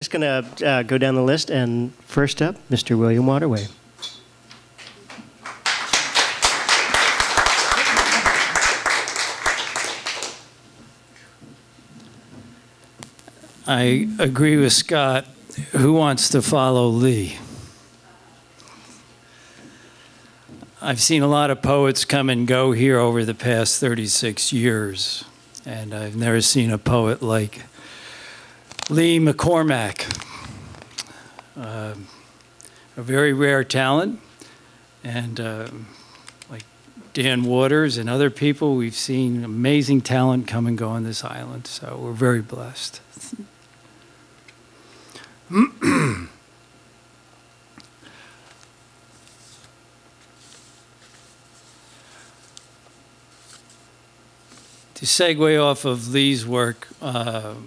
Just going to go down the list, and first up, Mr. William Waterway. I agree with Scott. Who wants to follow Lee? I've seen a lot of poets come and go here over the past 36 years, and I've never seen a poet like Lee McCormack. A very rare talent, and like Dan Waters and other people, we've seen amazing talent come and go on this island, so we're very blessed. To segue off of Lee's work, I'll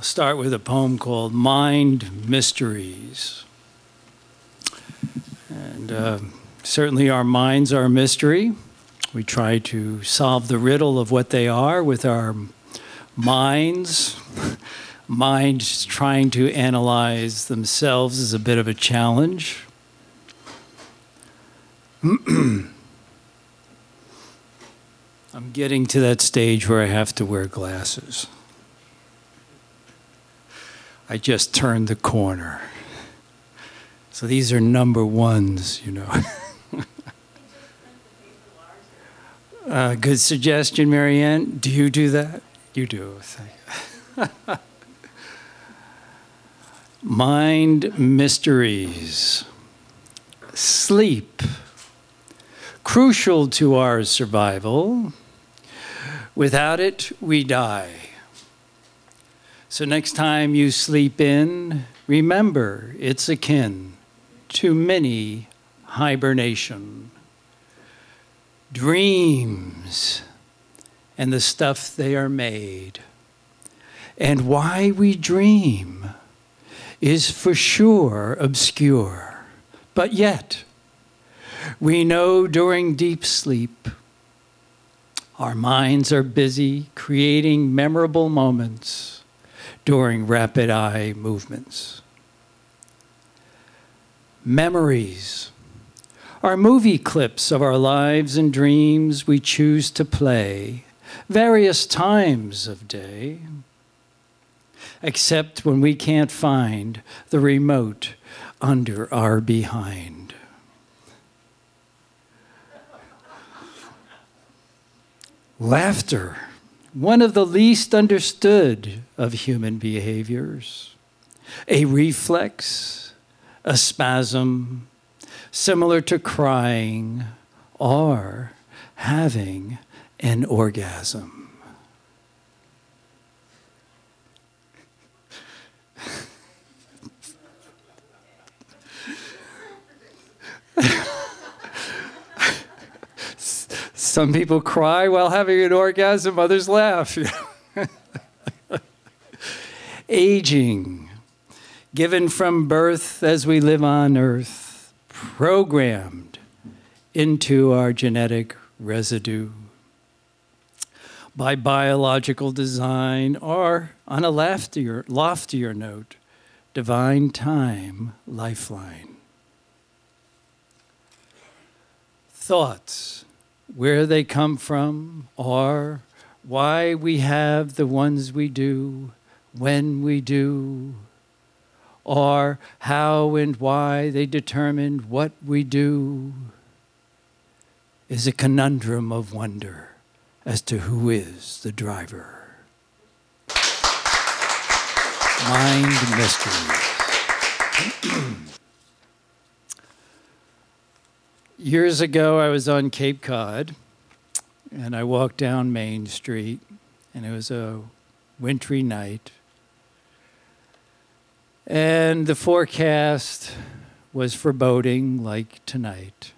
start with a poem called Mind Mysteries. And certainly our minds are a mystery. We try to solve the riddle of what they are with our minds. Minds trying to analyze themselves is a bit of a challenge. I'm getting to that stage where I have to wear glasses. I just turned the corner. So these are number ones, you know. Good suggestion, Marianne. Do you do that? You do. Thank you. Mind mysteries. Sleep. Crucial to our survival. Without it, we die. So next time you sleep in, remember it's akin to mini hibernation. Dreams and the stuff they are made. And why we dream is for sure obscure. But yet, we know during deep sleep, our minds are busy creating memorable moments during rapid eye movements. Memories are movie clips of our lives and dreams we choose to play various times of day, except when we can't find the remote under our behind. Laughter, one of the least understood of human behaviors. A reflex, a spasm, similar to crying or having an orgasm. Some people cry while having an orgasm, others laugh. Aging, given from birth as we live on earth, programmed into our genetic residue by biological design, or on a loftier note, divine time lifeline. Thoughts, where they come from, or why we have the ones we do, when we do, or how and why they determine what we do, is a conundrum of wonder as to who is the driver. Mind mysteries. Years ago, I was on Cape Cod, and I walked down Main Street, and it was a wintry night. And the forecast was foreboding like tonight.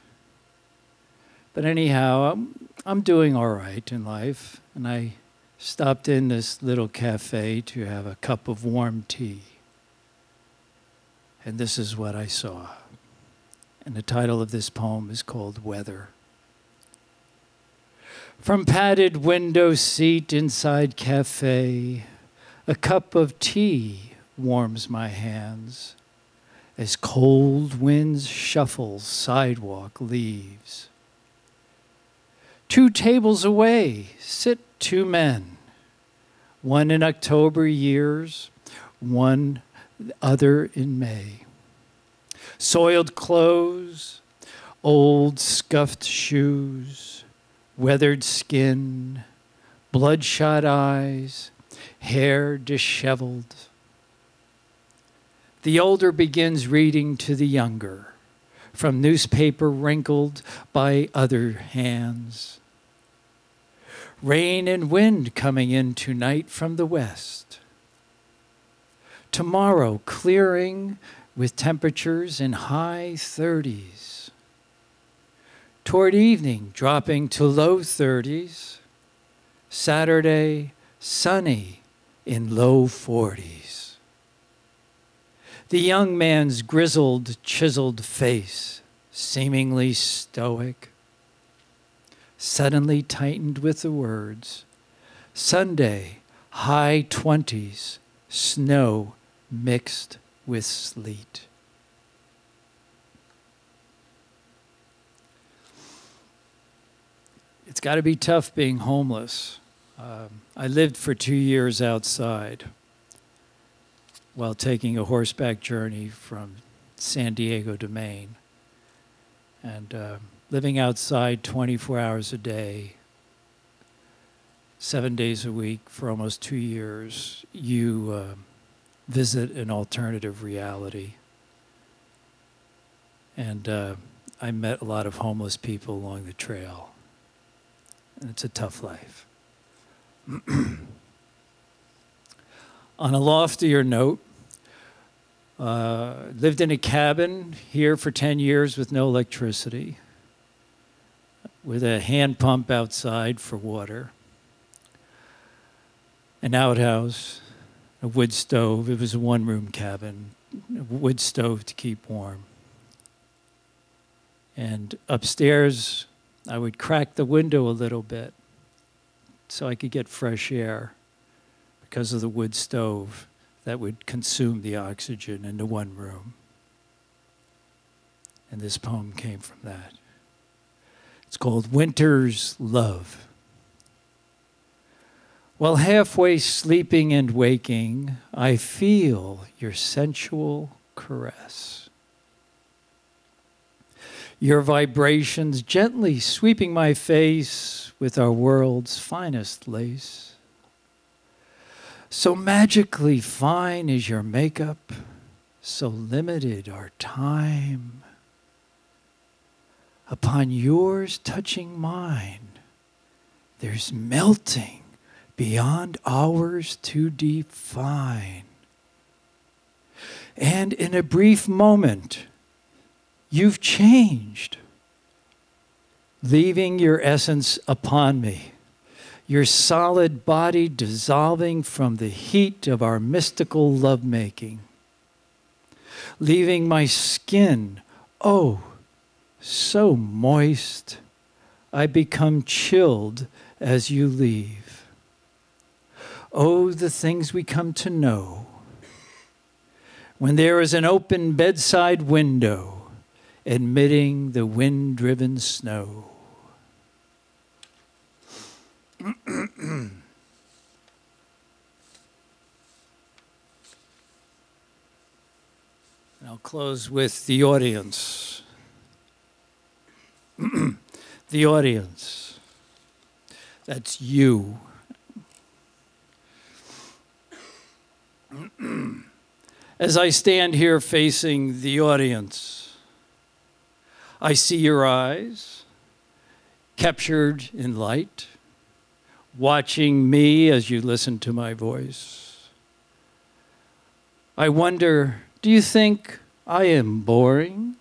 But anyhow, I'm doing all right in life, and I stopped in this little cafe to have a cup of warm tea. And this is what I saw. And the title of this poem is called Weather. From padded window seat inside cafe, a cup of tea warms my hands as cold winds shuffle sidewalk leaves. 2 tables away sit 2 men, one in October years, one other in May. Soiled clothes, old scuffed shoes, weathered skin, bloodshot eyes, hair disheveled. The older begins reading to the younger, from newspaper wrinkled by other hands. Rain and wind coming in tonight from the west. Tomorrow clearing with temperatures in high 30s. Toward evening dropping to low 30s. Saturday sunny in low 40s. The young man's grizzled, chiseled face, seemingly stoic, suddenly tightened with the words, Sunday, high 20s, snow mixed with sleet. It's got to be tough being homeless. I lived for 2 years outside while taking a horseback journey from San Diego to Maine. And living outside 24 hours a day, 7 days a week for almost 2 years, you visit an alternative reality. And I met a lot of homeless people along the trail. And it's a tough life. On a loftier note, lived in a cabin here for 10 years with no electricity, with a hand pump outside for water, an outhouse, a wood stove. It was a one-room cabin, a wood stove to keep warm. And upstairs, I would crack the window a little bit so I could get fresh air because of the wood stove that would consume the oxygen in the one room. And this poem came from that. It's called Winter's Love. While halfway sleeping and waking, I feel your sensual caress. Your vibrations gently sweeping my face with our world's finest lace. So magically fine is your makeup, so limited our time. Upon yours touching mine, there's melting beyond ours to define. And in a brief moment, you've changed, leaving your essence upon me, your solid body dissolving from the heat of our mystical lovemaking, leaving my skin, oh, so moist, I become chilled as you leave. Oh, the things we come to know when there is an open bedside window admitting the wind-driven snow. And I'll close with the audience. The audience. That's you. As I stand here facing the audience, I see your eyes, captured in light, watching me as you listen to my voice. I wonder, do you think I am boring,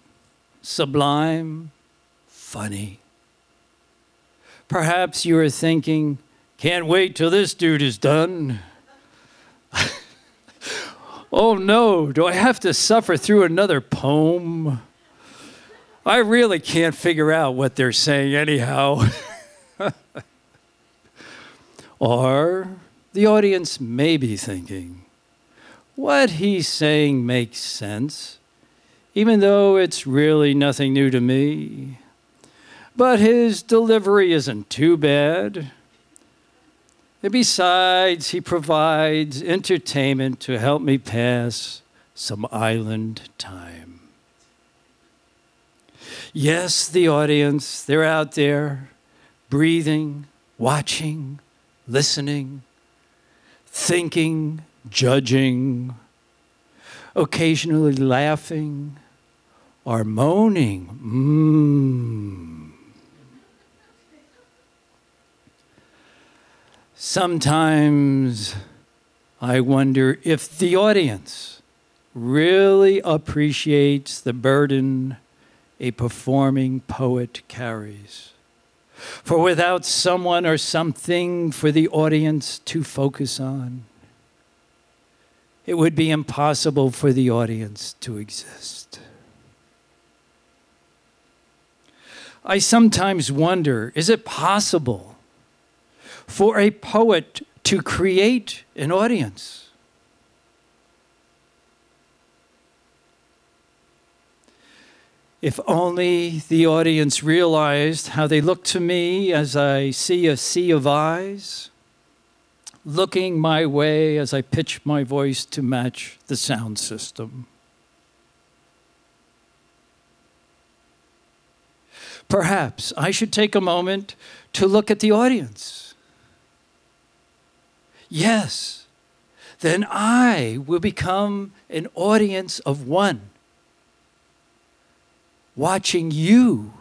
sublime, funny? Perhaps you are thinking, can't wait till this dude is done. Oh no, do I have to suffer through another poem? I really can't figure out what they're saying anyhow. Or the audience may be thinking, what he's saying makes sense, even though it's really nothing new to me. But his delivery isn't too bad. And besides, he provides entertainment to help me pass some island time. Yes, the audience, they're out there, breathing, watching, listening, thinking, judging, occasionally laughing or moaning. Sometimes I wonder if the audience really appreciates the burden a performing poet carries. For without someone or something for the audience to focus on, it would be impossible for the audience to exist. I sometimes wonder, is it possible for a poet to create an audience? If only the audience realized how they look to me as I see a sea of eyes, looking my way as I pitch my voice to match the sound system. Perhaps I should take a moment to look at the audience. Yes, then I will become an audience of one, watching you,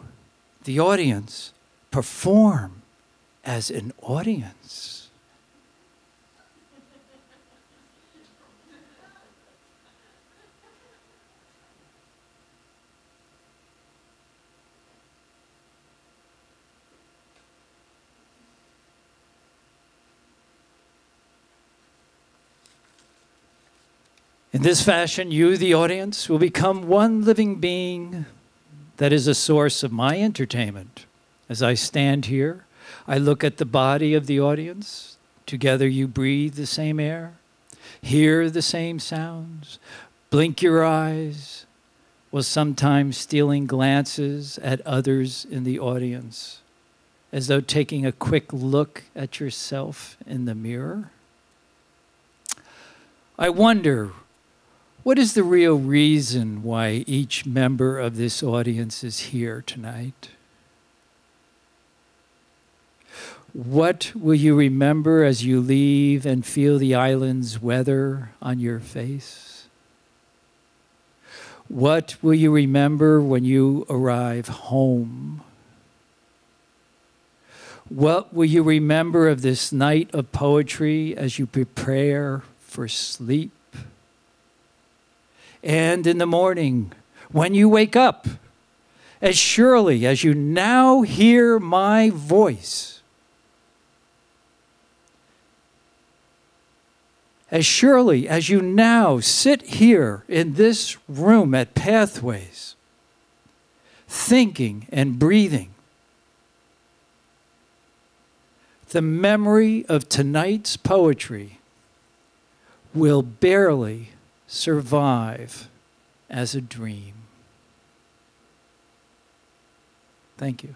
the audience, perform as an audience. In this fashion, you, the audience, will become one living being that is a source of my entertainment. As I stand here, I look at the body of the audience. Together you breathe the same air, hear the same sounds, blink your eyes, while sometimes stealing glances at others in the audience, as though taking a quick look at yourself in the mirror. I wonder, what is the real reason why each member of this audience is here tonight? What will you remember as you leave and feel the island's weather on your face? What will you remember when you arrive home? What will you remember of this night of poetry as you prepare for sleep? And in the morning, when you wake up, as surely as you now hear my voice, as surely as you now sit here in this room at Pathways, thinking and breathing, the memory of tonight's poetry will barely survive as a dream. Thank you.